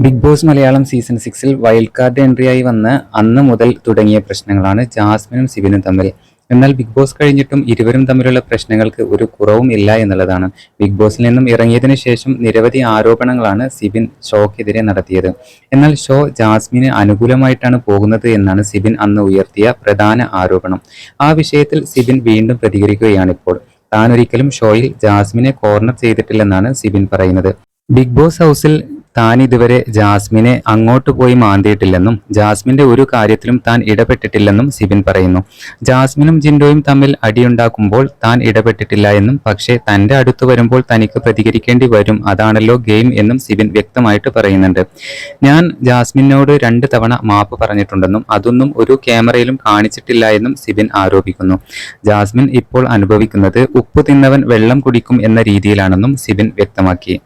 Big Boss Malayalam season 6-ൽ wild card എൻട്രിയായി വന്ന് അന്ന് മുതൽ തുടങ്ങിയ പ്രശ്നങ്ങളാണ് ജാസ്മിനും സിബിനും തമ്മിൽ. എന്നാൽ ബിഗ് ബോസ് കഴിഞ്ഞിട്ടും ഇരുവരും തമ്മിലുള്ള പ്രശ്നങ്ങൾക്ക് ഒരു കുറവും ഇല്ല എന്നുള്ളതാണ്. ബിഗ് ബോസിൽ നിന്നും ഇറങ്ങിയതിനു ശേഷം നിരവധി ആരോപണങ്ങളാണ് സിബിൻ ഷോക്കെതിരെ നടത്തിയത്. എന്നാൽ ഷോ ജാസ്മിന് അനുകൂലമായിട്ടാണ് പോകുന്നത് എന്നാണ് സിബിൻ അന്ന് ഉയർത്തിയ പ്രധാന ആരോപണം. ആ വിഷയത്തിൽ സിബിൻ വീണ്ടും പ്രതികരിക്കുകയാണിപ്പോൾ. താൻ ഒരിക്കലും ഷോയിൽ ജാസ്മിനെ കോർണർ ചെയ്തിട്ടില്ലെന്നാണ് സിബിൻ പറയുന്നത്. ബിഗ് ബോസ് ഹൗസിൽ താൻ ഇതുവരെ ജാസ്മിനെ അങ്ങോട്ട് പോയി മാന്തിയിട്ടില്ലെന്നും ജാസ്മിന്റെ ഒരു കാര്യത്തിലും താൻ ഇടപെട്ടിട്ടില്ലെന്നും സിബിൻ പറയുന്നു. ജാസ്മിനും ജിൻഡോയും തമ്മിൽ അടിയുണ്ടാക്കുമ്പോൾ താൻ ഇടപെട്ടിട്ടില്ല എന്നും, പക്ഷേ തന്റെ അടുത്ത് വരുമ്പോൾ തനിക്ക് പ്രതികരിക്കേണ്ടി വരും, അതാണല്ലോ ഗെയിം എന്നും സിബിൻ വ്യക്തമായിട്ട് പറയുന്നുണ്ട്. ഞാൻ ജാസ്മിനോട് 2 തവണ മാപ്പ് പറഞ്ഞിട്ടുണ്ടെന്നും അതൊന്നും ഒരു ക്യാമറയിലും കാണിച്ചിട്ടില്ല എന്നും സിബിൻ ആരോപിക്കുന്നു. ജാസ്മിൻ ഇപ്പോൾ അനുഭവിക്കുന്നത് ഉപ്പ് തിന്നവൻ വെള്ളം കുടിക്കും എന്ന രീതിയിലാണെന്നും സിബിൻ വ്യക്തമാക്കി.